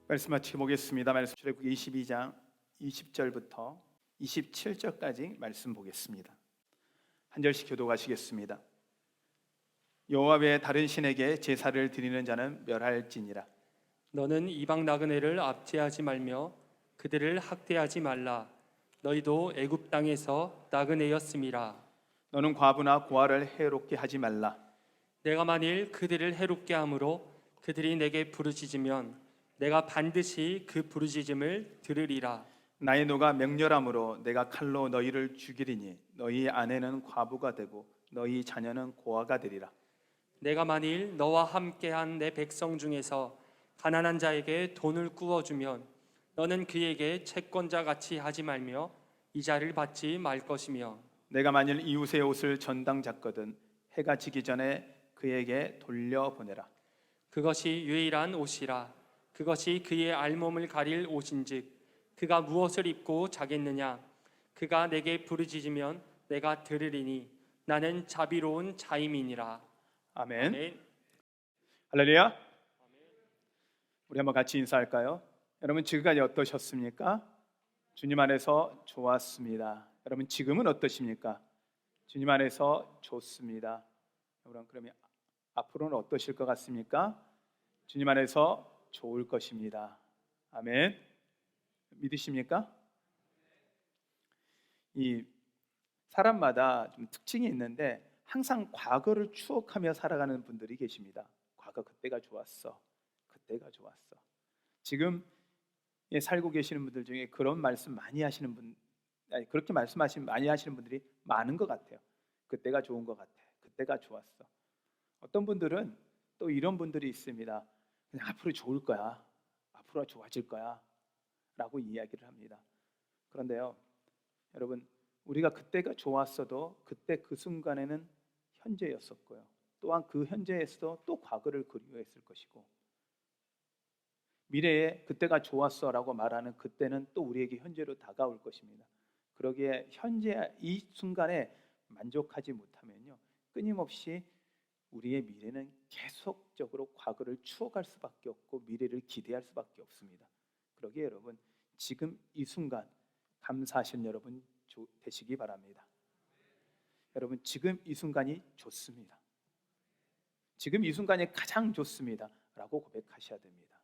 말씀 마치고 보겠습니다. 말씀 출애굽기 22장 20절부터 27절까지 말씀 보겠습니다. 한 절씩 교독하시겠습니다. 여호와 외에 다른 신에게 제사를 드리는 자는 멸할지니라. 너는 이방 나그네를 압제하지 말며 그들을 학대하지 말라. 너희도 애굽 땅에서 나그네였음이라. 너는 과부나 고아를 해롭게 하지 말라. 내가 만일 그들을 해롭게 함으로 그들이 내게 부르짖으면 내가 반드시 그 부르짖음을 들으리라. 나의 노가 맹렬함으로 내가 칼로 너희를 죽이리니 너희 아내는 과부가 되고 너희 자녀는 고아가 되리라. 내가 만일 너와 함께한 내 백성 중에서 가난한 자에게 돈을 구워주면 너는 그에게 채권자 같이 하지 말며 이자를 받지 말 것이며, 내가 만일 이웃의 옷을 전당 잡거든 해가 지기 전에 그에게 돌려보내라. 그것이 유일한 옷이라. 그것이 그의 알몸을 가릴 옷인즉 그가 무엇을 입고 자겠느냐. 그가 내게 부르짖으면 내가 들으리니 나는 자비로운 자임이니라. 아멘. 아멘. 할렐루야. 우리 한번 같이 인사할까요? 여러분 지금까지 어떠셨습니까? 주님 안에서 좋았습니다. 여러분 지금은 어떠십니까? 주님 안에서 좋습니다. 여러분 그러면 앞으로는 어떠실 것 같습니까? 주님 안에서 좋을 것입니다. 아멘. 믿으십니까? 이 사람마다 좀 특징이 있는데 항상 과거를 추억하며 살아가는 분들이 계십니다. 과거 그때가 좋았어. 그때가 좋았어. 지금 살고 계시는 분들 중에 그런 말씀 많이 하시는 분, 그렇게 많이 하시는 분들이 많은 것 같아요. 그때가 좋은 것 같아. 그때가 좋았어. 어떤 분들은 또 이런 분들이 있습니다. 그냥 앞으로 좋을 거야. 앞으로 좋아질 거야. 라고 이야기를 합니다. 그런데요, 여러분, 우리가 그때가 좋았어도 그때 그 순간에는 현재였었고요. 또한 그 현재에서도 또 과거를 그리워했을 것이고, 미래에 그때가 좋았어라고 말하는 그때는 또 우리에게 현재로 다가올 것입니다. 그러기에 현재 이 순간에 만족하지 못하면요, 끊임없이 우리의 미래는 계속적으로 과거를 추억할 수밖에 없고 미래를 기대할 수밖에 없습니다. 그러기에 여러분 지금 이 순간 감사하신 여러분 되시기 바랍니다. 여러분 지금 이 순간이 좋습니다. 지금 이 순간이 가장 좋습니다 라고 고백하셔야 됩니다.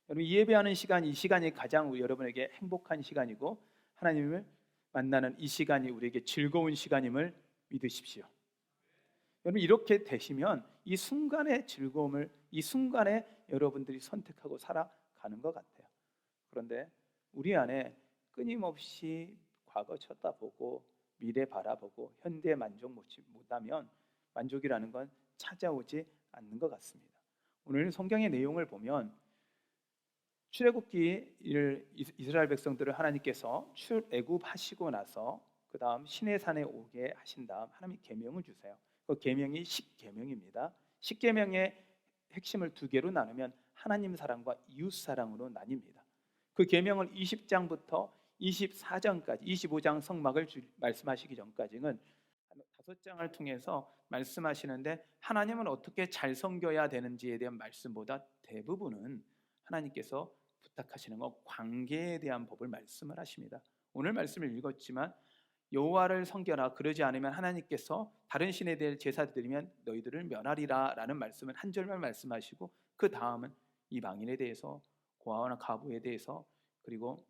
여러분 이 예배하는 시간, 이 시간이 가장 여러분에게 행복한 시간이고 하나님을 만나는 이 시간이 우리에게 즐거운 시간임을 믿으십시오. 여러분 이렇게 되시면 이 순간의 즐거움을 이 순간에 여러분들이 선택하고 살아가는 것 같아요. 그런데 우리 안에 끊임없이 과거 쳐다보고 미래 바라보고 현대에 만족 못하면 만족이라는 건 찾아오지 않는 것 같습니다. 오늘 성경의 내용을 보면 출애굽기를 이스라엘 백성들을 하나님께서 출애굽하시고 나서 그 다음 시내산에 오게 하신 다음 하나님이 계명을 주세요. 그 계명이 십계명입니다. 십계명의 핵심을 두 개로 나누면 하나님 사랑과 이웃 사랑으로 나뉩니다. 그 계명을 20장부터 24장까지 25장 성막을 말씀하시기 전까지는 5장을 통해서 말씀하시는데 하나님은 어떻게 잘 섬겨야 되는지에 대한 말씀보다 대부분은 하나님께서 부탁하시는 건 관계에 대한 법을 말씀을 하십니다. 오늘 말씀을 읽었지만 여호와를 섬겨라 그러지 않으면 하나님께서 다른 신에 대해 제사 드리면 너희들을 멸하리라 라는 말씀을 한 절만 말씀하시고 그 다음은 이방인에 대해서 고아나 과부에 대해서 그리고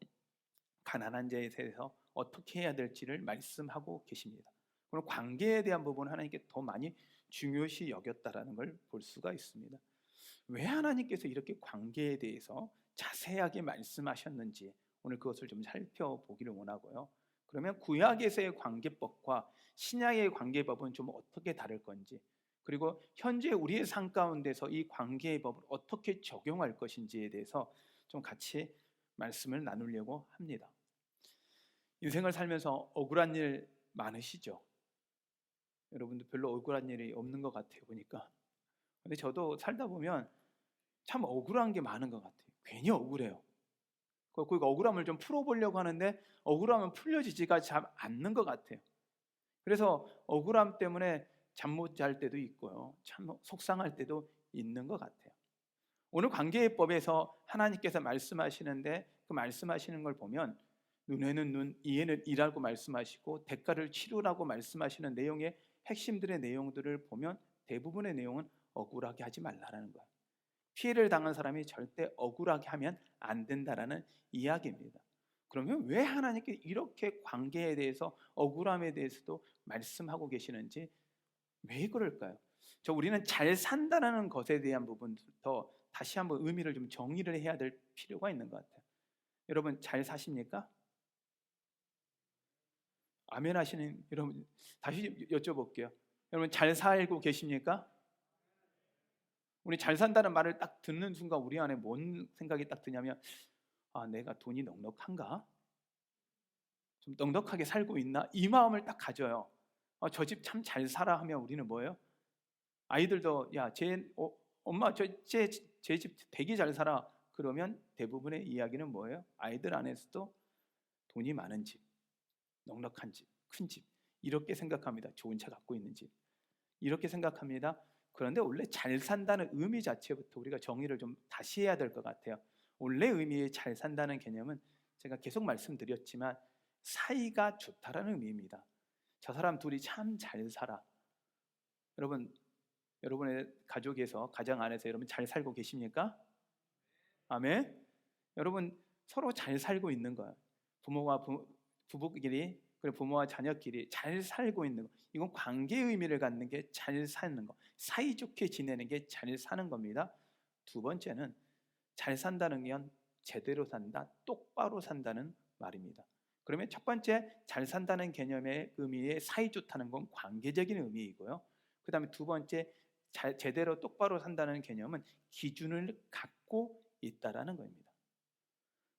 가난한 자에 대해서 어떻게 해야 될지를 말씀하고 계십니다. 그럼 관계에 대한 부분은 하나님께 더 많이 중요시 여겼다라는 걸 볼 수가 있습니다. 왜 하나님께서 이렇게 관계에 대해서 자세하게 말씀하셨는지 오늘 그것을 좀 살펴보기를 원하고요. 그러면 구약에서의 관계법과 신약의 관계법은 좀 어떻게 다를 건지, 그리고 현재 우리의 삶 가운데서 이 관계의 법을 어떻게 적용할 것인지에 대해서 좀 같이 말씀을 나누려고 합니다. 인생을 살면서 억울한 일 많으시죠? 여러분도 별로 억울한 일이 없는 것 같아요 보니까. 근데 저도 살다 보면 참 억울한 게 많은 것 같아요. 괜히 억울해요. 그 억울함을 좀 풀어보려고 하는데 억울함은 풀려지지가 잘 않는 것 같아요. 그래서 억울함 때문에 잠 못 잘 때도 있고요, 참 속상할 때도 있는 것 같아요. 오늘 관계법에서 하나님께서 말씀하시는데 그 말씀하시는 걸 보면 눈에는 눈, 이에는 이라고 말씀하시고 대가를 치르라고 말씀하시는 내용의 핵심들의 내용들을 보면 대부분의 내용은 억울하게 하지 말라라는 거예요. 피해를 당한 사람이 절대 억울하게 하면 안 된다라는 이야기입니다. 그러면 왜 하나님께 이렇게 관계에 대해서 억울함에 대해서도 말씀하고 계시는지 왜 그럴까요? 우리는 잘 산다는 것에 대한 부분부터 다시 한번 의미를 좀 정의를 해야 될 필요가 있는 것 같아요. 여러분 잘 사십니까? 아멘 하시는 여러분 다시 여쭤볼게요. 여러분 잘 살고 계십니까? 우리 잘 산다는 말을 딱 듣는 순간 우리 안에 뭔 생각이 딱 드냐면 내가 돈이 넉넉한가? 좀 넉넉하게 살고 있나? 이 마음을 딱 가져요. 저 집 참 잘 살아 하면 우리는 뭐예요? 아이들도 엄마 제 집 되게 잘 살아. 그러면 대부분의 이야기는 뭐예요? 아이들 안에서도 돈이 많은 집, 넉넉한 집, 큰 집 이렇게 생각합니다. 좋은 차 갖고 있는 집 이렇게 생각합니다. 그런데 원래 잘 산다는 의미 자체부터 우리가 정의를 좀 다시 해야 될 것 같아요. 원래 의미의 잘 산다는 개념은 제가 계속 말씀드렸지만 사이가 좋다라는 의미입니다. 저 사람 둘이 참 잘 살아. 여러분의 가족에서 가정 안에서 여러분 잘 살고 계십니까? 아멘. 여러분 서로 잘 살고 있는 거예요. 부모와 부부끼리 그리고 부모와 자녀끼리 잘 살고 있는 거. 이건 관계의 의미를 갖는 게 잘 사는 거. 사이좋게 지내는 게 잘 사는 겁니다. 두 번째는 잘 산다는 건 제대로 산다, 똑바로 산다는 말입니다. 그러면 첫 번째 잘 산다는 개념의 의미의 사이좋다는 건 관계적인 의미이고요. 그 다음에 두 번째 제대로 똑바로 산다는 개념은 기준을 갖고 있다라는 겁니다.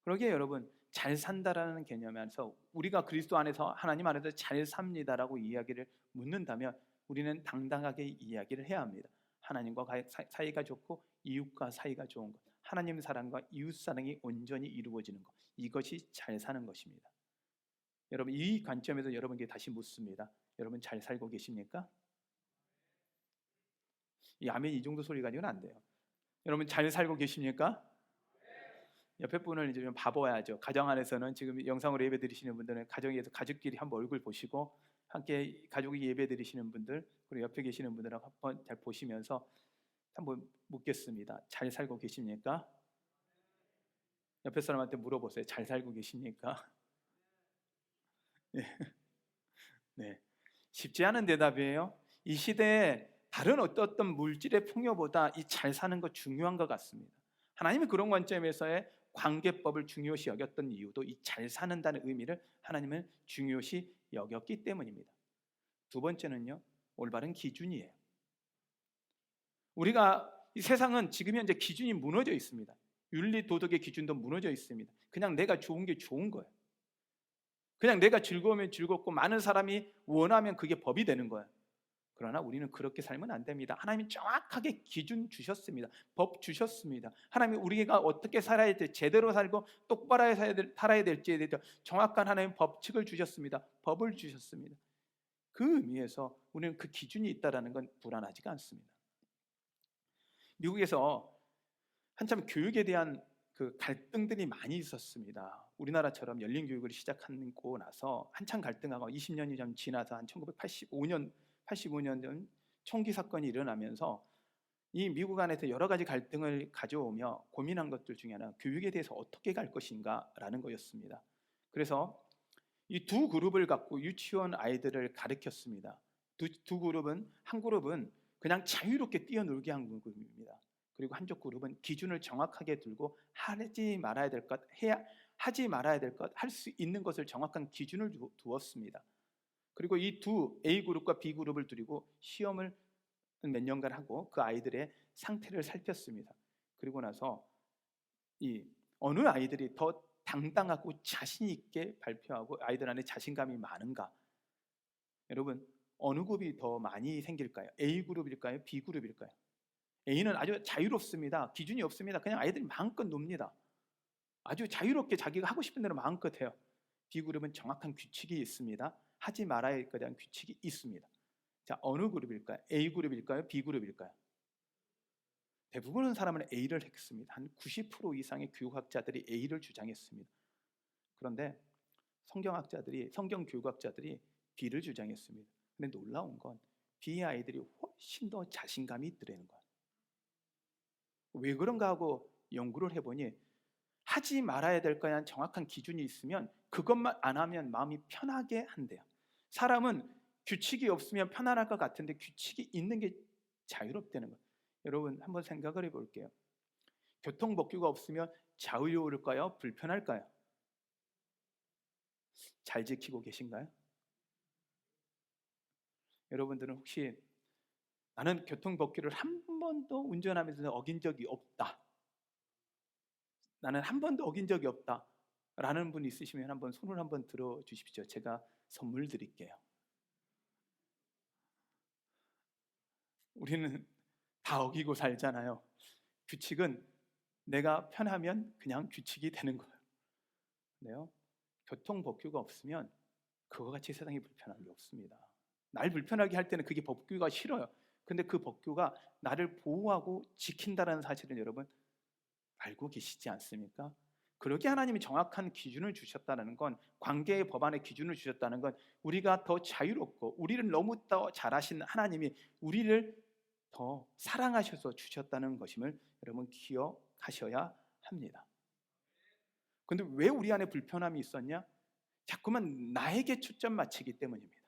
그러기에 여러분 잘 산다라는 개념에서 우리가 그리스도 안에서 하나님 안에서 잘 삽니다라고 이야기를 묻는다면 우리는 당당하게 이야기를 해야 합니다. 하나님과 사이가 좋고 이웃과 사이가 좋은 것, 하나님 사랑과 이웃 사랑이 온전히 이루어지는 것, 이것이 잘 사는 것입니다. 여러분 이 관점에서 여러분께 다시 묻습니다. 여러분 잘 살고 계십니까? 이 아멘 이 정도 소리 가지고는 안 돼요. 여러분 잘 살고 계십니까? 옆에 분을 이제 좀 봐봐야죠. 가정 안에서는 지금 영상으로 예배 드리시는 분들은 가정에서 가족끼리 한번 얼굴 보시고 함께 가족이 예배 드리시는 분들 그리고 옆에 계시는 분들하고 한번 잘 보시면서 한번 묻겠습니다. 잘 살고 계십니까? 옆에 사람한테 물어보세요. 잘 살고 계십니까? 네. 네. 쉽지 않은 대답이에요. 이 시대에 다른 어떤 물질의 풍요보다 이 잘 사는 거 중요한 것 같습니다. 하나님이 그런 관점에서의 관계법을 중요시 여겼던 이유도 이 잘 사는다는 의미를 하나님은 중요시 여겼기 때문입니다. 두 번째는요, 올바른 기준이에요. 우리가 이 세상은 지금 현재 기준이 무너져 있습니다. 윤리 도덕의 기준도 무너져 있습니다. 그냥 내가 좋은 게 좋은 거예요. 그냥 내가 즐거우면 즐겁고 많은 사람이 원하면 그게 법이 되는 거예요. 그러나 우리는 그렇게 살면 안 됩니다. 하나님이 정확하게 기준 주셨습니다. 법 주셨습니다. 하나님이 우리가 어떻게 살아야 될지, 제대로 살고 똑바로 살아야 될지에 대해서 정확한 하나님 법칙을 주셨습니다. 법을 주셨습니다. 그 의미에서 우리는 그 기준이 있다는 건 불안하지가 않습니다. 미국에서 한참 교육에 대한 그 갈등들이 많이 있었습니다. 우리나라처럼 열린 교육을 시작하고 나서 한참 갈등하고 20년이 좀 지나서 한 1985년 전 총기 사건이 일어나면서 이 미국 안에서 여러 가지 갈등을 가져오며 고민한 것들 중에 하나 교육에 대해서 어떻게 갈 것인가라는 거였습니다. 그래서 이 두 그룹을 갖고 유치원 아이들을 가르쳤습니다. 두 그룹은 한 그룹은 그냥 자유롭게 뛰어놀게 한 그룹입니다. 그리고 한쪽 그룹은 기준을 정확하게 두고 하지 말아야 될 것, 하지 말아야 될 것, 할 수 있는 것을 정확한 기준을 두었습니다. 그리고 이 두 A그룹과 B그룹을 두고 시험을 몇 년간 하고 그 아이들의 상태를 살폈습니다. 그리고 나서 이 어느 아이들이 더 당당하고 자신 있게 발표하고 아이들 안에 자신감이 많은가? 여러분 어느 그룹이 더 많이 생길까요? A그룹일까요? B그룹일까요? A는 아주 자유롭습니다. 기준이 없습니다. 그냥 아이들이 마음껏 놉니다. 아주 자유롭게 자기가 하고 싶은 대로 마음껏 해요. B그룹은 정확한 규칙이 있습니다. 하지 말아야 할 것에 대한 규칙이 있습니다. 자, 어느 그룹일까요? A그룹일까요? B그룹일까요? 대부분의 사람은 A를 했습니다. 한 90% 이상의 교육학자들이 A를 주장했습니다. 그런데 성경 교육학자들이 B를 주장했습니다. 근데 놀라운 건 B의 아이들이 훨씬 더 자신감이 있더라는 거예요. 왜 그런가 하고 연구를 해보니 하지 말아야 될 거에 대한 정확한 기준이 있으면 그것만 안 하면 마음이 편하게 한대요. 사람은 규칙이 없으면 편안할 것 같은데 규칙이 있는 게 자유롭다는 거예요. 여러분 한번 생각을 해볼게요. 교통법규가 없으면 자유로울까요? 불편할까요? 잘 지키고 계신가요? 여러분들은 혹시 나는 교통법규를 한 번도 운전하면서 어긴 적이 없다, 나는 한 번도 어긴 적이 없다 라는 분 있으시면 한번 손을 한번 들어 주십시오. 제가 선물 드릴게요. 우리는 다 어기고 살잖아요. 규칙은 내가 편하면 그냥 규칙이 되는 거예요. 근데요, 교통법규가 없으면 그거 같이 세상에 불편한 게 없습니다. 날 불편하게 할 때는 그게 법규가 싫어요. 근데 그 법규가 나를 보호하고 지킨다는 사실을 여러분 알고 계시지 않습니까? 그렇게 하나님이 정확한 기준을 주셨다는 건, 관계의 법안의 기준을 주셨다는 건 우리가 더 자유롭고 우리를 너무 더 잘하신 하나님이 우리를 더 사랑하셔서 주셨다는 것임을 여러분 기억하셔야 합니다. 근데 왜 우리 안에 불편함이 있었냐? 자꾸만 나에게 초점 맞추기 때문입니다.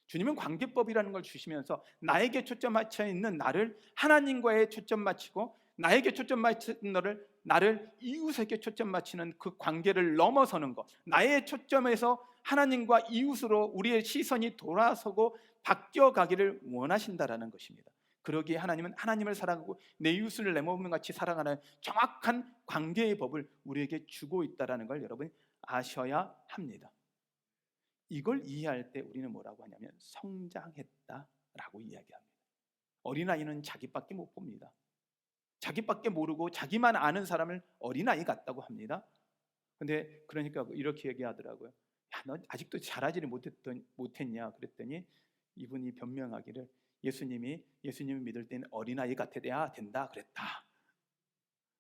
주님은 관계법이라는 걸 주시면서 나에게 초점 맞춰 있는 나를 하나님과의 초점 맞추고, 나에게 초점 맞추는 나를 이웃에게 초점 맞추는 그 관계를 넘어서는 것, 나의 초점에서 하나님과 이웃으로 우리의 시선이 돌아서고 바뀌어 가기를 원하신다라는 것입니다. 그러기에 하나님은 하나님을 사랑하고 내 이웃을 내 몸과 같이 사랑하는 정확한 관계의 법을 우리에게 주고 있다는 걸 여러분 아셔야 합니다. 이걸 이해할 때 우리는 뭐라고 하냐면 성장했다라고 이야기합니다. 어린아이는 자기밖에 못 봅니다. 자기밖에 모르고 자기만 아는 사람을 어린아이 같다고 합니다. 근데 그러니까 이렇게 얘기하더라고요. 야, 너 아직도 자라지를 못했냐 그랬더니 이분이 변명하기를 예수님을 믿을 때는 어린아이 같아야 된다 그랬다.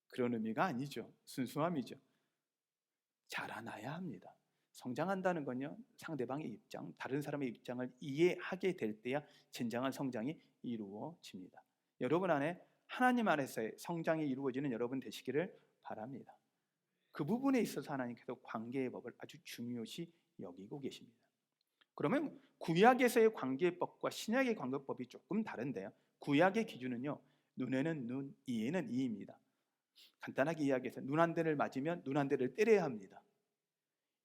그런 의미가 아니죠. 순수함이죠. 자라나야 합니다. 성장한다는 건요, 상대방의 입장, 다른 사람의 입장을 이해하게 될 때야 진정한 성장이 이루어집니다. 여러분 안에 하나님 안에서의 성장이 이루어지는 여러분 되시기를 바랍니다. 그 부분에 있어서 하나님께서 관계의 법을 아주 중요시 여기고 계십니다. 그러면 구약에서의 관계법과 신약의 관계법이 조금 다른데요, 구약의 기준은요, 눈에는 눈, 이에는 이입니다. 간단하게 이야기해서 눈 한 대를 맞으면 눈 한 대를 때려야 합니다.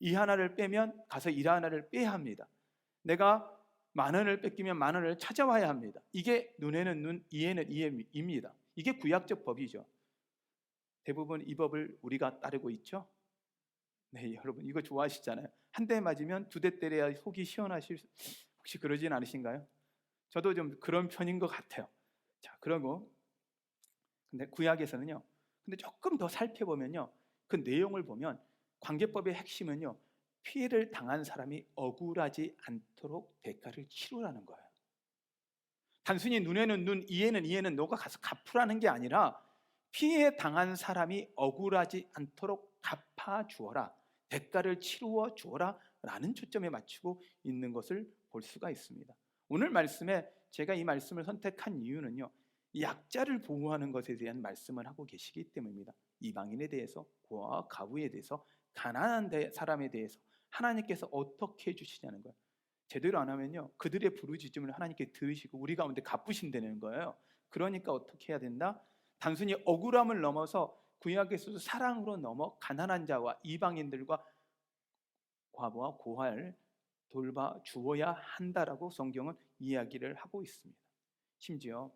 이 하나를 빼면 가서 이 하나를 빼야 합니다. 내가 10,000원을 뺏기면 10,000원을 찾아와야 합니다. 이게 눈에는 눈, 이에는 이입니다. 이게 구약적 법이죠. 대부분 이 법을 우리가 따르고 있죠. 네, 여러분 이거 좋아하시잖아요. 한 대 맞으면 2대 때려야 속이 시원하실, 혹시 그러진 않으신가요? 저도 좀 그런 편인 것 같아요. 자, 그러고 근데 구약에서는요, 근데 조금 더 살펴보면요, 그 내용을 보면 관계법의 핵심은요, 피해를 당한 사람이 억울하지 않도록 대가를 치르라는 거예요. 단순히 눈에는 눈, 이에는 너가 가서 갚으라는 게 아니라 피해 당한 사람이 억울하지 않도록 갚아주어라, 대가를 치루어 주어라 라는 초점에 맞추고 있는 것을 볼 수가 있습니다. 오늘 말씀에 제가 이 말씀을 선택한 이유는요, 약자를 보호하는 것에 대한 말씀을 하고 계시기 때문입니다. 이방인에 대해서, 고아와 가부에 대해서, 가난한 사람에 대해서 하나님께서 어떻게 해주시냐는 거예요. 제대로 안 하면요, 그들의 부르짖음을 하나님께 들으시고 우리 가운데 갚으신다는 거예요. 그러니까 어떻게 해야 된다? 단순히 억울함을 넘어서 구약에서도 사랑으로 넘어 가난한 자와 이방인들과 과부와 고아를 돌봐 주어야 한다라고 성경은 이야기를 하고 있습니다. 심지어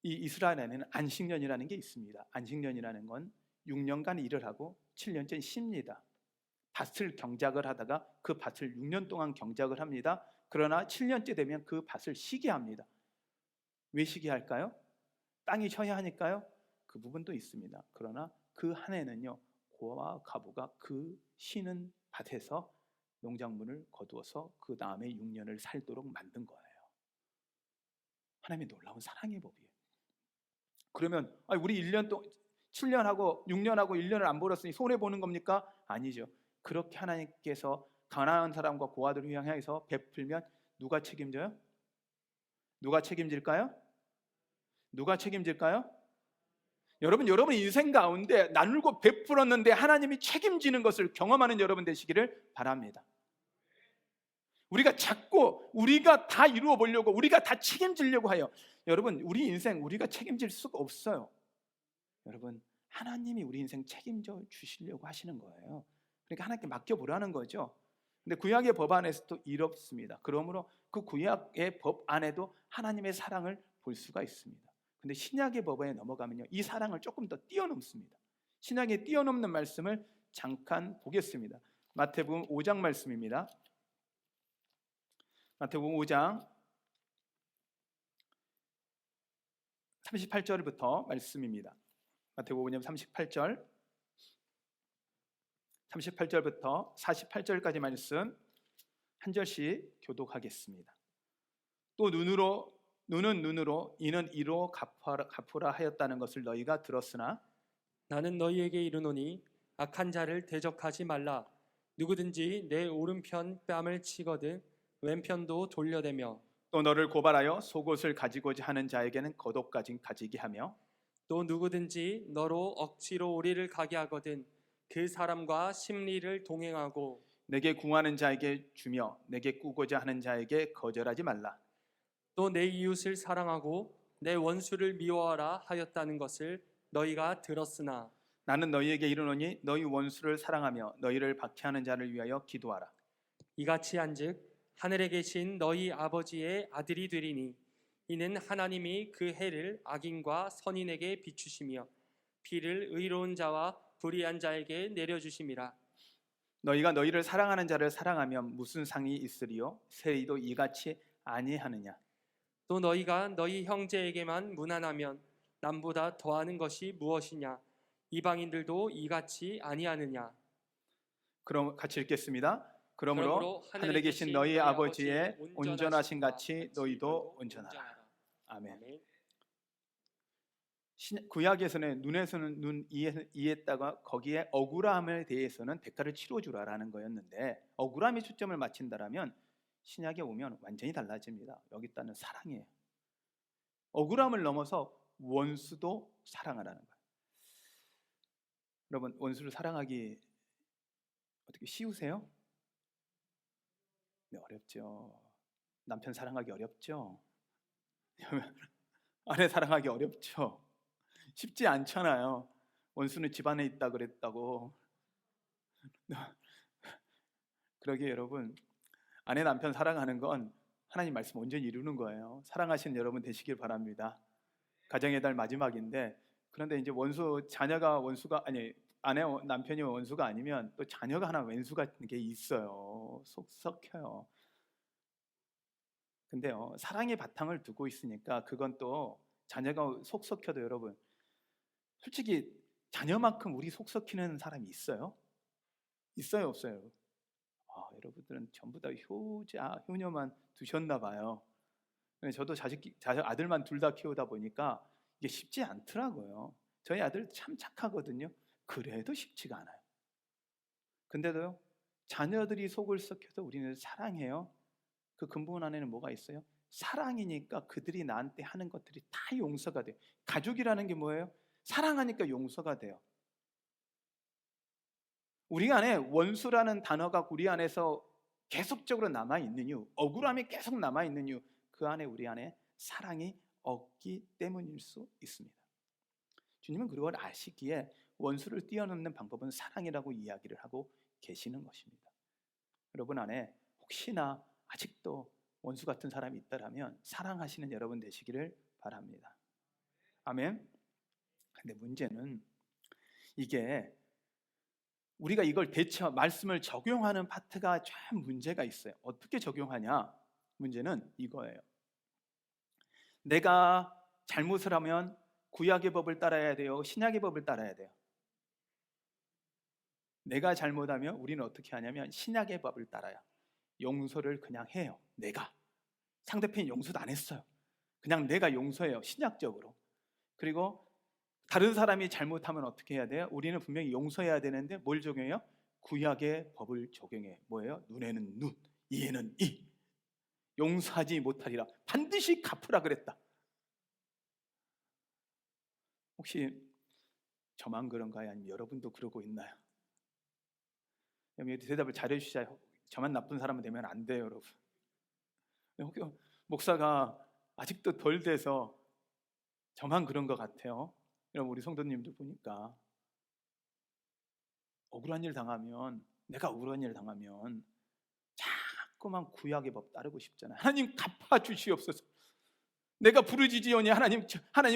이 이스라엘에는 안식년이라는 게 있습니다. 안식년이라는 건 6년간 일을 하고 7년째 쉽니다. 밭을 경작을 하다가 그 밭을 6년 동안 경작을 합니다. 그러나 7년째 되면 그 밭을 쉬게 합니다. 왜 쉬게 할까요? 땅이 쉬어야 하니까요? 그 부분도 있습니다. 그러나 그 한 해는요, 고아와 가부가 그 쉬는 밭에서 농작물을 거두어서 그 다음에 6년을 살도록 만든 거예요. 하나님의 놀라운 사랑의 법이에요. 그러면 우리 1년 동안 7년하고 6년하고 1년을 안 벌었으니 손해 보는 겁니까? 아니죠. 그렇게 하나님께서 가난한 사람과 고아들을 향해서 베풀면 누가 책임져요? 누가 책임질까요? 누가 책임질까요? 여러분 인생 가운데 나누고 베풀었는데 하나님이 책임지는 것을 경험하는 여러분 되시기를 바랍니다. 우리가 자꾸 우리가 다 이루어 보려고, 우리가 다 책임지려고 해요. 여러분, 우리 인생 우리가 책임질 수가 없어요. 여러분, 하나님이 우리 인생 책임져 주시려고 하시는 거예요. 그러니까 하나님께 맡겨보라는 거죠. 근데 구약의 법 안에서도 이렇습니다. 그러므로 그 구약의 법 안에도 하나님의 사랑을 볼 수가 있습니다. 근데 신약의 법에 넘어가면요, 이 사랑을 조금 더 뛰어넘습니다. 신약에 뛰어넘는 말씀을 잠깐 보겠습니다. 마태복음 5장 말씀입니다. 마태복음 5장 38절부터 말씀입니다. 마태복음 5장 38절부터 48절까지 말씀 한 절씩 교독하겠습니다. 또 눈은 눈으로 이는 이로 갚으라 하였다는 것을 너희가 들었으나 나는 너희에게 이르노니 악한 자를 대적하지 말라. 누구든지 내 오른편 뺨을 치거든 왼편도 돌려대며, 또 너를 고발하여 속옷을 가지고자 하는 자에게는 겉옷까지 가지게 하며, 또 누구든지 너로 억지로 우리를 가게 하거든 그 사람과 심리를 동행하고, 내게 구하는 자에게 주며 내게 꾸고자 하는 자에게 거절하지 말라. 또 내 이웃을 사랑하고 내 원수를 미워하라 하였다는 것을 너희가 들었으나 나는 너희에게 이르노니 너희 원수를 사랑하며 너희를 박해하는 자를 위하여 기도하라. 이같이 한즉 하늘에 계신 너희 아버지의 아들이 되리니 이는 하나님이 그 해를 악인과 선인에게 비추시며 비를 의로운 자와 불의한 자에게 내려주심이라. 너희가 너희를 사랑하는 자를 사랑하면 무슨 상이 있으리요? 세리도 이같이 아니하느냐? 또 너희가 너희 형제에게만 무난하면 남보다 더하는 것이 무엇이냐? 이방인들도 이같이 아니하느냐? 그럼 같이 읽겠습니다. 그러므로 하늘에 계신 너희 아버지의 온전하신 같이 너희도 온전하라. 아멘. 구약에서는 눈에서는 눈, 이에다가 거기에 억울함에 대해서는 대가를 치러주라라는 거였는데, 억울함에 초점을 맞춘다라면 신약에 오면 완전히 달라집니다. 여기 있다는 사랑이에요. 억울함을 넘어서 원수도 사랑하라는 거예요. 여러분, 원수를 사랑하기 어떻게 쉬우세요? 네, 어렵죠. 남편 사랑하기 어렵죠. 아내 사랑하기 어렵죠. 쉽지 않잖아요. 원수는 집안에 있다 그랬다고. 그러기에 여러분, 아내 남편 사랑하는 건 하나님 말씀 온전히 이루는 거예요. 사랑하시는 여러분 되시길 바랍니다. 가정의 달 마지막인데, 그런데 이제 자녀가 원수가 아니 아내 남편이 원수가 아니면 또 자녀가 하나 왼수 같은 게 있어요. 속 썩혀요. 근데요, 사랑의 바탕을 두고 있으니까 그건 또 자녀가 속 썩혀도 여러분, 솔직히 자녀만큼 우리 속 썩히는 사람이 있어요? 있어요, 없어요? 여러분들은 전부 다 효녀만 두셨나 봐요. 저도 아들만 둘 다 키우다 보니까 이게 쉽지 않더라고요. 저희 아들 참 착하거든요. 그래도 쉽지가 않아요. 근데도요, 자녀들이 속을 썩혀도 우리는 사랑해요. 그 근본 안에는 뭐가 있어요? 사랑이니까 그들이 나한테 하는 것들이 다 용서가 돼요. 가족이라는 게 뭐예요? 사랑하니까 용서가 돼요. 우리 안에 원수라는 단어가 우리 안에서 계속적으로 남아있는 이유, 억울함이 계속 남아있는 이유, 그 안에 우리 안에 사랑이 없기 때문일 수 있습니다. 주님은 그걸 아시기에 원수를 뛰어넘는 방법은 사랑이라고 이야기를 하고 계시는 것입니다. 여러분 안에 혹시나 아직도 원수 같은 사람이 있다라면 사랑하시는 여러분 되시기를 바랍니다. 아멘. 근데 문제는 이게 우리가 이걸 말씀을 적용하는 파트가 참 문제가 있어요. 어떻게 적용하냐? 문제는 이거예요. 내가 잘못을 하면 구약의 법을 따라야 돼요? 신약의 법을 따라야 돼요? 내가 잘못하면 우리는 어떻게 하냐면 신약의 법을 따라요. 용서를 그냥 해요. 내가 상대편이 용서도 안 했어요. 그냥 내가 용서해요, 신약적으로. 그리고 다른 사람이 잘못하면 어떻게 해야 돼요? 우리는 분명히 용서해야 되는데 뭘 적용해요? 구약의 법을 적용해. 뭐예요? 눈에는 눈, 이에는 이. 용서하지 못하리라. 반드시 갚으라 그랬다. 혹시 저만 그런가요? 아니면 여러분도 그러고 있나요? 여러분 대답을 잘해 주셔야. 저만 나쁜 사람은 되면 안 돼요, 여러분. 혹시 목사가 아직도 덜 돼서 저만 그런 것 같아요. 여러분, 우리 성도님들 보니까 억울한 일 당하면, 내가 억울한 일 당하면 자꾸만 구약의 법 따르고 싶잖아요. 하나님 갚아 주시옵소서. 내가 부르짖으오니 하나님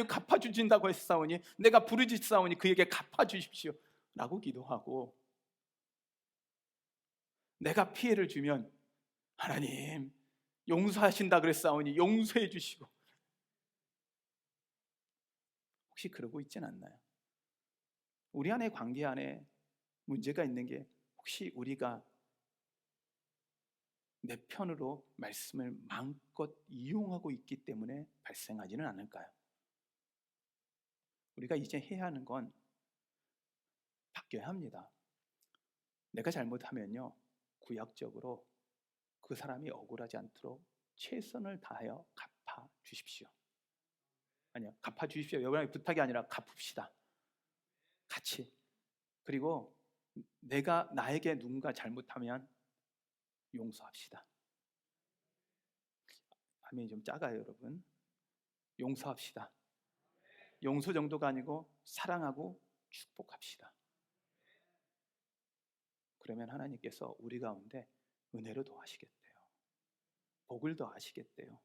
갚아 주신다고 했사오니, 내가 부르짖사오니 그에게 갚아 주십시오 라고 기도하고, 내가 피해를 주면 하나님 용서하신다 그랬사오니 용서해 주시고. 혹시 그러고 있진 않나요? 우리 안에 관계 안에 문제가 있는 게 혹시 우리가 내 편으로 말씀을 마음껏 이용하고 있기 때문에 발생하지는 않을까요? 우리가 이제 해야 하는 건 바뀌어야 합니다. 내가 잘못하면요, 구약적으로 그 사람이 억울하지 않도록 최선을 다하여 갚아 주십시오. 아니요, 갚아 주십시오. 여러분의 부탁이 아니라 갚읍시다, 같이. 그리고 내가 나에게 누군가 잘못하면 용서합시다. 아멘이 좀 작아요, 여러분. 용서합시다. 용서 정도가 아니고 사랑하고 축복합시다. 그러면 하나님께서 우리 가운데 은혜로 더하시겠대요. 복을 더하시겠대요.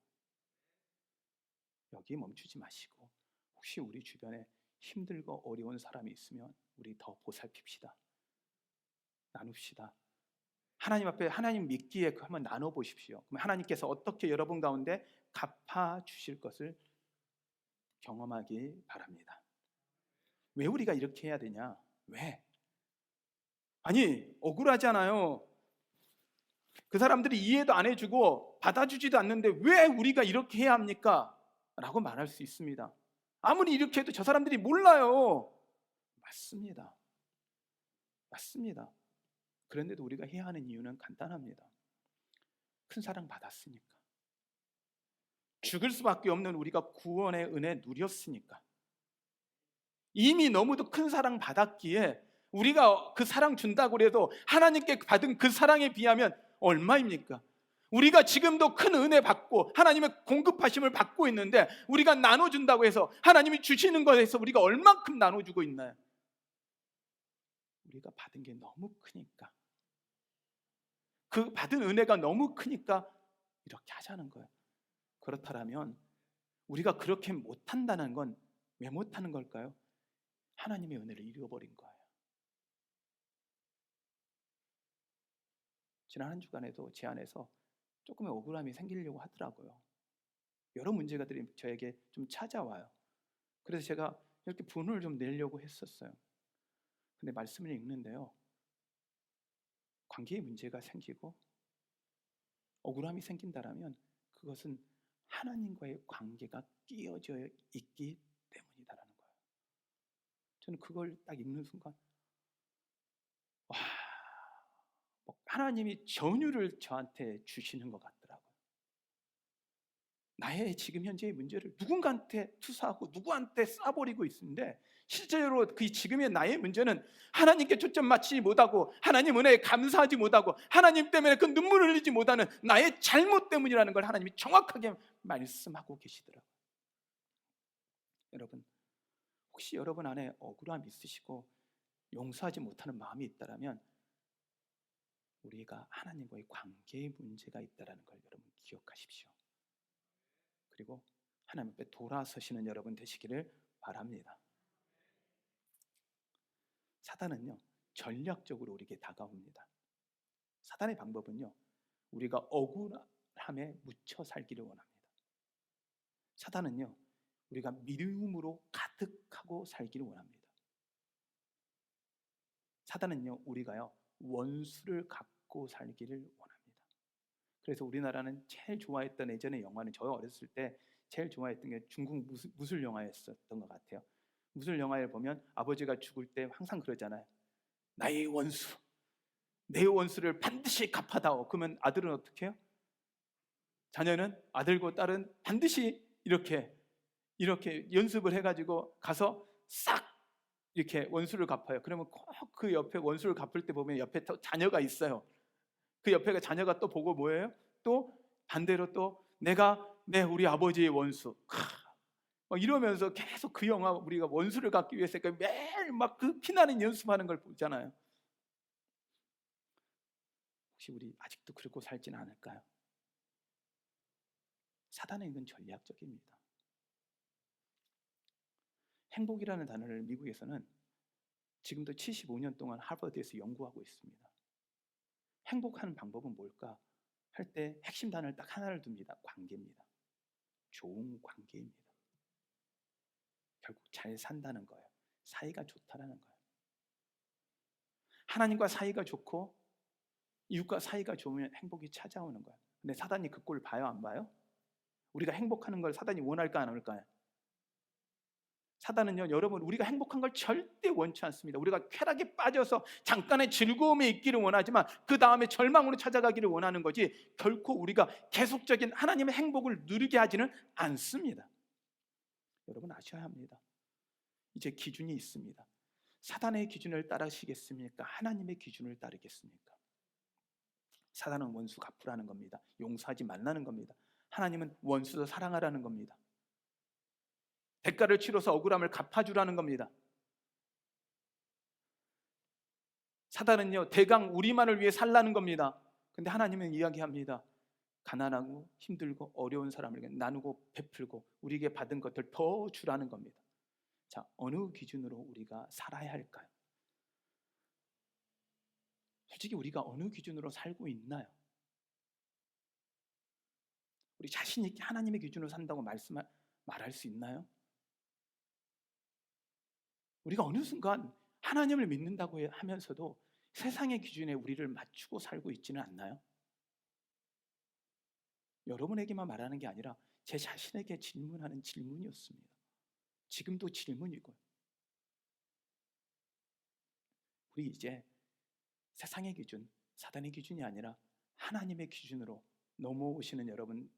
여기 멈추지 마시고, 혹시 우리 주변에 힘들고 어려운 사람이 있으면 우리 더 보살핍시다. 나눕시다. 하나님 앞에 하나님 믿기에 한번 나눠보십시오. 그럼 하나님께서 어떻게 여러분 가운데 갚아 주실 것을 경험하기 바랍니다. 왜 우리가 이렇게 해야 되냐? 왜? 아니, 억울하잖아요. 그 사람들이 이해도 안 해주고 받아주지도 않는데 왜 우리가 이렇게 해야 합니까? 라고 말할 수 있습니다. 아무리 이렇게 해도 저 사람들이 몰라요. 맞습니다. 맞습니다. 그런데도 우리가 해야 하는 이유는 간단합니다. 큰 사랑 받았으니까. 죽을 수밖에 없는 우리가 구원의 은혜 누렸으니까. 이미 너무도 큰 사랑 받았기에 우리가 그 사랑 준다고 해도 하나님께 받은 그 사랑에 비하면 얼마입니까? 우리가 지금도 큰 은혜 받고 하나님의 공급하심을 받고 있는데 우리가 나눠준다고 해서 하나님이 주시는 것에서 우리가 얼만큼 나눠주고 있나요? 우리가 받은 게 너무 크니까, 그 받은 은혜가 너무 크니까 이렇게 하자는 거예요. 그렇다면 우리가 그렇게 못한다는 건 왜 못하는 걸까요? 하나님의 은혜를 잃어버린 거예요. 지난 한 주간에도 제 안에서 조금의 억울함이 생기려고 하더라고요. 여러 문제가들이 저에게 좀 찾아와요. 그래서 제가 이렇게 분을 좀 내려고 했었어요. 근데 말씀을 읽는데요, 관계에 문제가 생기고 억울함이 생긴다라면 그것은 하나님과의 관계가 끼어져 있기 때문이다라는 거예요. 저는 그걸 딱 읽는 순간, 와, 하나님이 전율을 저한테 주시는 것 같더라고요. 나의 지금 현재의 문제를 누군가한테 투사하고 누구한테 쏴버리고 있는데, 실제로 그 지금의 나의 문제는 하나님께 초점 맞추지 못하고 하나님 은혜에 감사하지 못하고 하나님 때문에 그 눈물을 흘리지 못하는 나의 잘못 때문이라는 걸 하나님이 정확하게 말씀하고 계시더라고요. 여러분, 혹시 여러분 안에 억울함이 있으시고 용서하지 못하는 마음이 있다면 우리가 하나님과의 관계의 문제가 있다는 걸 여러분 기억하십시오. 그리고 하나님 앞에 돌아서시는 여러분 되시기를 바랍니다. 사단은요, 전략적으로 우리에게 다가옵니다. 사단의 방법은요, 우리가 억울함에 묻혀 살기를 원합니다. 사단은요, 우리가 미움으로 가득하고 살기를 원합니다. 사단은요, 우리가요 원수를 갖고 살기를 원합니다. 그래서 우리나라는 제일 좋아했던 예전의 영화는, 저 어렸을 때 제일 좋아했던 게 중국 무술 영화였었던 것 같아요. 무술 영화에 보면 아버지가 죽을 때 항상 그러잖아요. 나의 원수, 내 원수를 반드시 갚아다오. 그러면 아들은 어떻게 해요? 자녀는 아들과 딸은 반드시 이렇게 연습을 해가지고 가서 싹 이렇게 원수를 갚아요. 그러면 꼭 그 옆에 원수를 갚을 때 보면 옆에 또 자녀가 있어요. 그 옆에 자녀가 또 보고 뭐예요? 또 반대로 또 내가 우리 아버지의 원수. 막 이러면서 계속 그 영화 우리가 원수를 갚기 위해서 매일 막 그 피나는 연습하는 걸 보잖아요. 혹시 우리 아직도 그러고 살지는 않을까요? 사단의 이건 전략적입니다. 행복이라는 단어를 미국에서는 지금도 75년 동안 하버드에서 연구하고 있습니다. 행복하는 방법은 뭘까? 할 때 핵심 단어를 딱 하나를 둡니다. 관계입니다. 좋은 관계입니다. 결국 잘 산다는 거예요. 사이가 좋다라는 거예요. 하나님과 사이가 좋고 이웃과 사이가 좋으면 행복이 찾아오는 거예요. 근데 사단이 그 꼴 봐요, 안 봐요? 우리가 행복하는 걸 사단이 원할까 안 원할까요? 사단은요, 여러분, 우리가 행복한 걸 절대 원치 않습니다. 우리가 쾌락에 빠져서 잠깐의 즐거움에 있기를 원하지만 그 다음에 절망으로 찾아가기를 원하는 거지, 결코 우리가 계속적인 하나님의 행복을 누리게 하지는 않습니다. 여러분 아셔야 합니다. 이제 기준이 있습니다. 사단의 기준을 따르시겠습니까? 하나님의 기준을 따르겠습니까? 사단은 원수 갚으라는 겁니다. 용서하지 말라는 겁니다. 하나님은 원수도 사랑하라는 겁니다. 대가를 치러서 억울함을 갚아주라는 겁니다. 사단은요, 대강 우리만을 위해 살라는 겁니다. 근데 하나님은 이야기합니다. 가난하고 힘들고 어려운 사람에게 나누고 베풀고 우리에게 받은 것들 더 주라는 겁니다. 자, 어느 기준으로 우리가 살아야 할까요? 솔직히 우리가 어느 기준으로 살고 있나요? 우리 자신 있게 하나님의 기준으로 산다고 말할 수 있나요? 우리가 어느 순간 하나님을 믿는다고 하면서도 세상의 기준에 우리를 맞추고 살고 있지는 않나요? 여러분에게만 말하는 게 아니라 제 자신에게 질문하는 질문이었습니다. 지금도 질문이고요. 우리 이제 세상의 기준, 사단의 기준이 아니라 하나님의 기준으로 넘어오시는 여러분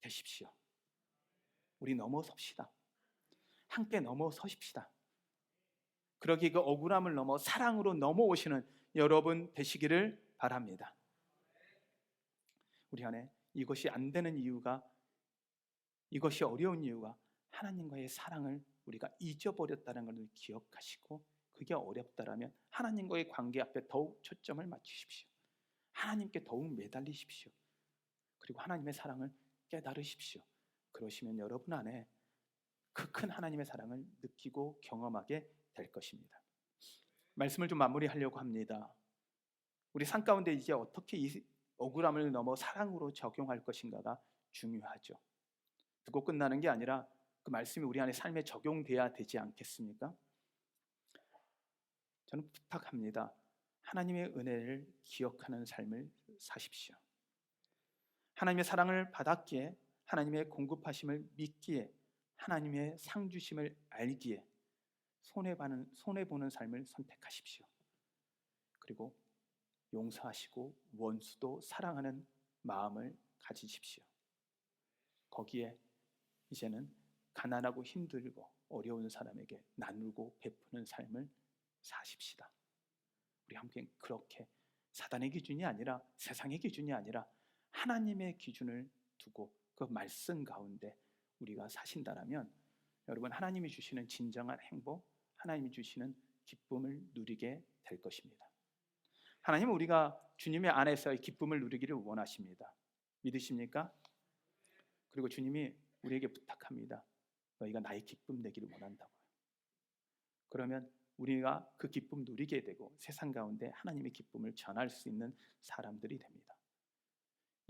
되십시오. 우리 넘어섭시다. 함께 넘어서십시다. 그러기 그 억울함을 넘어 사랑으로 넘어오시는 여러분 되시기를 바랍니다. 우리 안에 이것이 안 되는 이유가, 이것이 어려운 이유가 하나님과의 사랑을 우리가 잊어버렸다는 것을 기억하시고, 그게 어렵다라면 하나님과의 관계 앞에 더욱 초점을 맞추십시오. 하나님께 더욱 매달리십시오. 그리고 하나님의 사랑을 깨달으십시오. 그러시면 여러분 안에 그 큰 하나님의 사랑을 느끼고 경험하게 될 것입니다. 말씀을 좀 마무리하려고 합니다. 우리 삶 가운데 이제 어떻게 이 억울함을 넘어 사랑으로 적용할 것인가가 중요하죠. 듣고 끝나는 게 아니라 그 말씀이 우리 안에 삶에 적용돼야 되지 않겠습니까? 저는 부탁합니다. 하나님의 은혜를 기억하는 삶을 사십시오. 하나님의 사랑을 받았기에, 하나님의 공급하심을 믿기에, 하나님의 상 주심을 알기에 손해보는 삶을 선택하십시오. 그리고 용서하시고 원수도 사랑하는 마음을 가지십시오. 거기에 이제는 가난하고 힘들고 어려운 사람에게 나누고 베푸는 삶을 사십시다. 우리 함께 그렇게 사단의 기준이 아니라, 세상의 기준이 아니라 하나님의 기준을 두고 그 말씀 가운데 우리가 사신다라면 여러분, 하나님이 주시는 진정한 행복, 하나님이 주시는 기쁨을 누리게 될 것입니다. 하나님은 우리가 주님의 안에서의 기쁨을 누리기를 원하십니다. 믿으십니까? 그리고 주님이 우리에게 부탁합니다. 너희가 나의 기쁨 되기를 원한다고요. 그러면 우리가 그 기쁨 누리게 되고 세상 가운데 하나님의 기쁨을 전할 수 있는 사람들이 됩니다.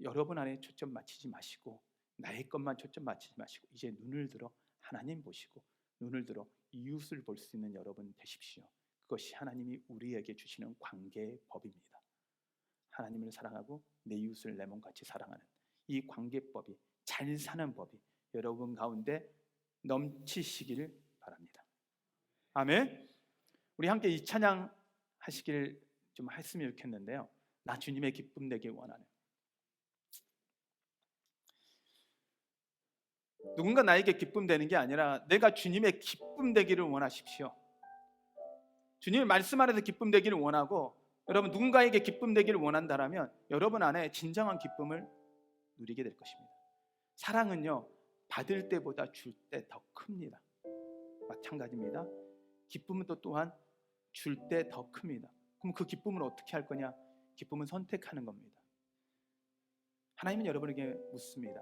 여러분 안에 초점 맞추지 마시고, 나의 것만 초점 맞추지 마시고, 이제 눈을 들어 하나님 보시고 눈을 들어 이웃을 볼 수 있는 여러분 되십시오. 그것이 하나님이 우리에게 주시는 관계의 법입니다. 하나님을 사랑하고 내 이웃을 내 몸같이 사랑하는 이 관계법이 잘 사는 법이 여러분 가운데 넘치시길 바랍니다. 아멘. 우리 함께 이 찬양 하시길 좀 했으면 좋겠는데요. 나 주님의 기쁨 되길 원하네. 누군가 나에게 기쁨 되는 게 아니라 내가 주님의 기쁨 되기를 원하십시오. 주님의 말씀 안에서 기쁨 되기를 원하고, 여러분 누군가에게 기쁨 되기를 원한다면 여러분 안에 진정한 기쁨을 누리게 될 것입니다. 사랑은요, 받을 때보다 줄 때 더 큽니다. 마찬가지입니다. 기쁨은 또 또한 줄 때 더 큽니다. 그럼 그 기쁨을 어떻게 할 거냐? 기쁨은 선택하는 겁니다. 하나님은 여러분에게 묻습니다.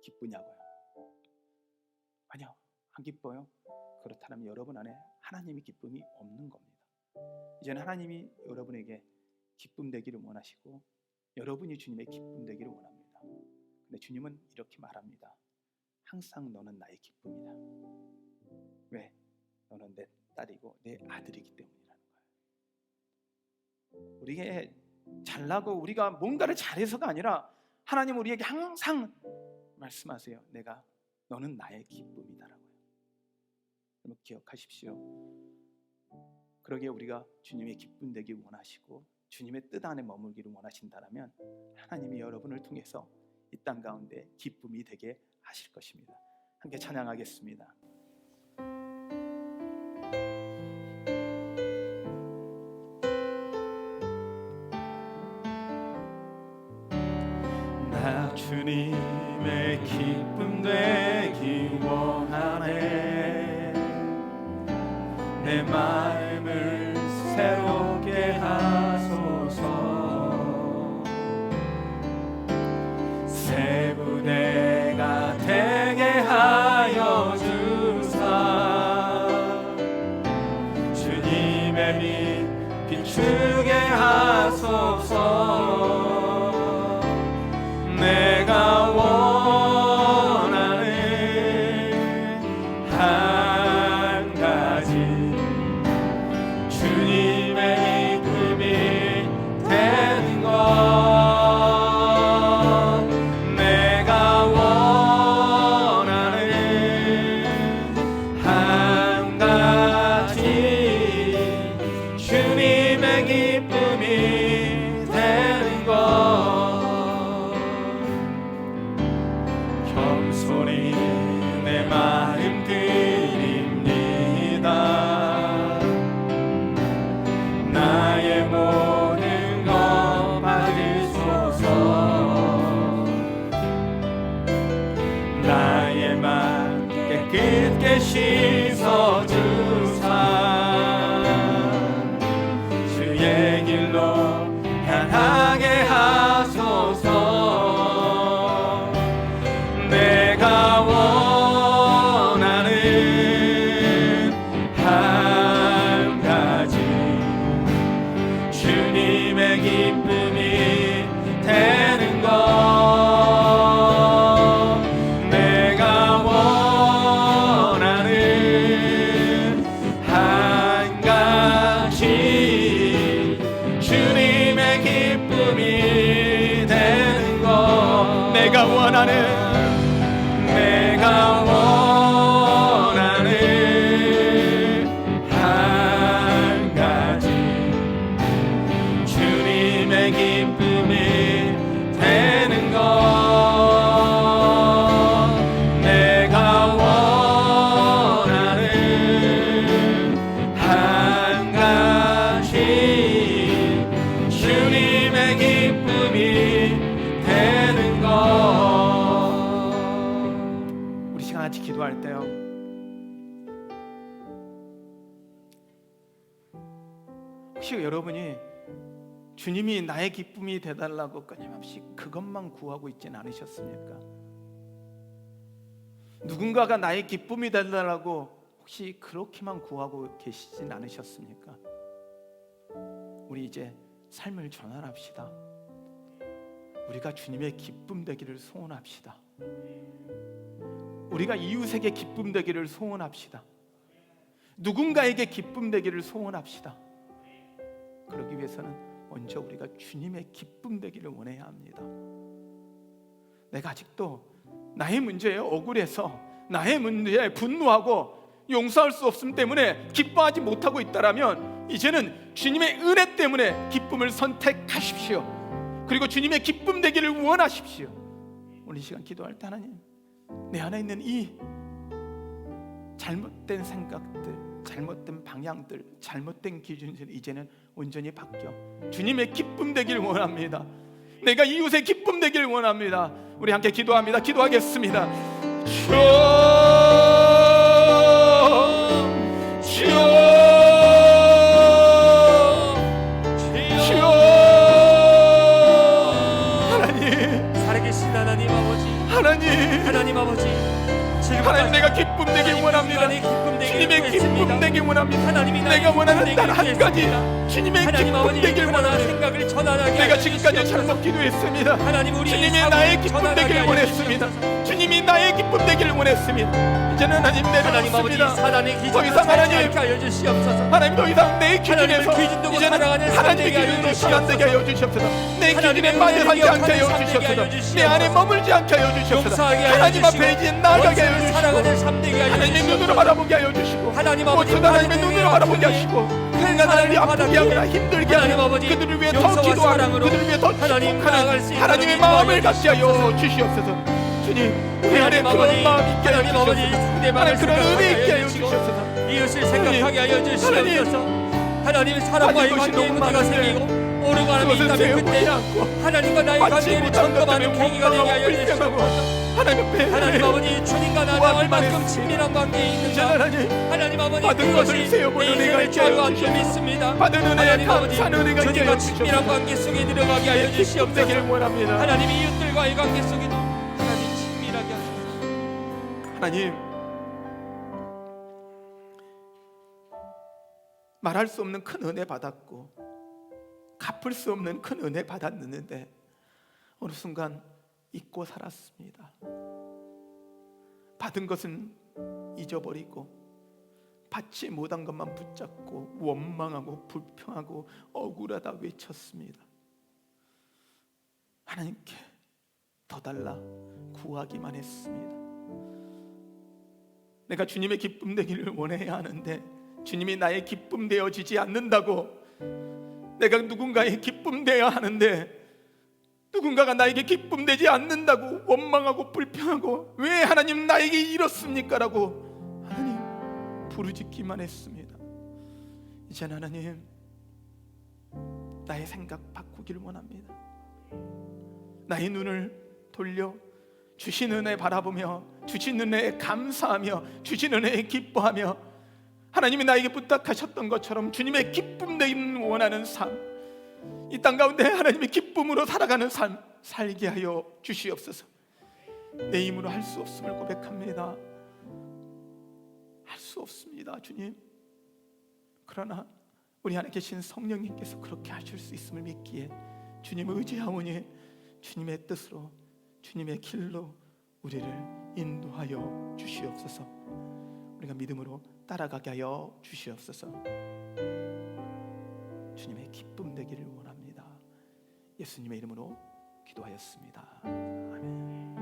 기쁘냐고요? 아니요, 안 기뻐요. 그렇다면 여러분 안에 하나님의 기쁨이 없는 겁니다. 이제는 하나님이 여러분에게 기쁨 되기를 원하시고 여러분이 주님의 기쁨 되기를 원합니다. 근데 주님은 이렇게 말합니다. 항상 너는 나의 기쁨이다. 왜? 너는 내 딸이고 내 아들이기 때문이라는 거예요. 우리에게 잘나고 우리가 뭔가를 잘해서가 아니라 하나님은 우리에게 항상 말씀하세요. 너는 나의 기쁨이다라고요. 여러분 기억하십시오. 그러기에 우리가 주님의 기쁨 되기 원하시고 주님의 뜻 안에 머물기를 원하신다면 하나님이 여러분을 통해서 이 땅 가운데 기쁨이 되게 하실 것입니다. 함께 찬양하겠습니다. 나 주님의 기쁨 되기 원하네. 내 마음을 새롭게 하소서. 새 부대가 되게 하여 주사. 주님의 빛 비추게 하소서. 내가 원하는 한 가지 주님의 기쁨이 되는 것. 내가 원하는 한 가지 주님의 기쁨이 되는 것. 겸손히 내 마음 드립니다. 나의 모든 것 받으소서. 나의 맘 깨끗게 씻어주사. 주의 길로 향하게 하소서. 내가 원하는 한 가지 주님의 기쁨이 되는 것. 내가 원하는 한 가지 주님의 기쁨이 되는 것. 내가 원하는 한 가지 주님의 기쁨이 되는 것. 내가 원하는 한 가지 주님의 기쁨이 되는 것. 우리 시간 같이 기도할 때요, 혹시 여러분이 주님이 나의 기쁨이 되달라고 끊임없이 그것만 구하고 있진 않으셨습니까? 누군가가 나의 기쁨이 되달라고 혹시 그렇게만 구하고 계시진 않으셨습니까? 우리 이제 삶을 전환합시다. 우리가 주님의 기쁨 되기를 소원합시다. 우리가 이웃에게 기쁨 되기를 소원합시다. 누군가에게 기쁨 되기를 소원합시다. 그러기 위해서는 먼저 우리가 주님의 기쁨 되기를 원해야 합니다. 내가 아직도 나의 문제에 억울해서 나의 문제에 분노하고 용서할 수 없음 때문에 기뻐하지 못하고 있다라면 이제는 주님의 은혜 때문에 기쁨을 선택하십시오. 그리고 주님의 기쁨 되기를 원하십시오. 오늘 이 시간 기도할 때 하나님, 내 안에 있는 이 잘못된 생각들, 잘못된 방향들, 잘못된 기준들 이제는 온전히 바뀌어 주님의 기쁨 되기를 원합니다. 내가 이웃의 기쁨 되기를 원합니다. 우리 함께 기도합니다. 기도하겠습니다. 하나님 아버지, 하나님, 내가 기쁨 되길 원합니다. 주님의 기쁨 되길 원합니다. 내가 원하는 단 한 가지, 주님의 기쁨 되길 원합니다. 내가 지금까지 잘못 기도했습니다. 주님이 나의 기쁨 되길 원했습니다. 주님이 나의 기쁨 되길 원했습니다. 이제는 하나님 내려놓습니다. 더 이상 하나님, 하나님 더 이상 내 기준에서 이제는 하나님의 기준으로 시간되게 하여 주시옵소서. 내 기준에 빠져 살지 않게 하여 주시옵소서. 내 안에 머물지 않게 하여 주시옵소서. 하나님 앞에 이제 나아가게 하여 주시고, 하나님의 눈으로 바라보게 하여 주시고, 모든 하나님의 눈으로 바라보게 하시고, 하나님이 아프게 하거나 힘들게 하는 그들을 위해 더 기도하고 그들을 위해 더 축복하는 하나님의 마음을 갖게 하여 주시옵소서. 주님, 우리 안에 그런 마음 있게 하여 주시옵소서. 하나님, 그런 은혜 있게 하여 주시옵소서. 이웃을 생각하게 하여 주시옵소서. 하나님, 사람과의 관계에 문제가 생기고 오르고 가는 게 있다면 그때 하나님과 나의 관계를 점검하는 계기가 되게 하여 주시옵소서. 하나님 아버지, 주님과 나는 얼마큼 친밀한 관계에 있는가, 하나님 아버지, 그것이 내 인생을 좌우하고 믿습니다. 하나님 아버지, 주님과 친밀한 관계 속에 들어가게 하여 주시옵소서. 하나님, 이웃들과의 관계 속에도 하나님 친밀하게 하소서. 하나님, 말할 수 없는 큰 은혜 받았고 갚을 수 없는 큰 은혜 받았는데 어느 순간 잊고 살았습니다. 받은 것은 잊어버리고 받지 못한 것만 붙잡고 원망하고 불평하고 억울하다 외쳤습니다. 하나님께 더 달라 구하기만 했습니다. 내가 주님의 기쁨 되기를 원해야 하는데 주님이 나의 기쁨 되어지지 않는다고, 내가 누군가의 기쁨 되어야 하는데 누군가가 나에게 기쁨 되지 않는다고 원망하고 불평하고, 왜 하나님 나에게 이렇습니까? 라고 하나님 부르짖기만 했습니다. 이제는 하나님, 나의 생각 바꾸기를 원합니다. 나의 눈을 돌려 주신 은혜 바라보며 주신 은혜에 감사하며 주신 은혜에 기뻐하며 하나님이 나에게 부탁하셨던 것처럼 주님의 기쁨 되기를 원하는 삶, 이 땅 가운데 하나님의 기쁨으로 살아가는 삶 살게 하여 주시옵소서. 내 힘으로 할 수 없음을 고백합니다. 할 수 없습니다, 주님. 그러나 우리 안에 계신 성령님께서 그렇게 하실 수 있음을 믿기에 주님을 의지하오니 주님의 뜻으로 주님의 길로 우리를 인도하여 주시옵소서. 우리가 믿음으로 따라가게 하여 주시옵소서. 주님의 기쁨 되기를 원합니다. 예수님의 이름으로 기도하였습니다. 아멘.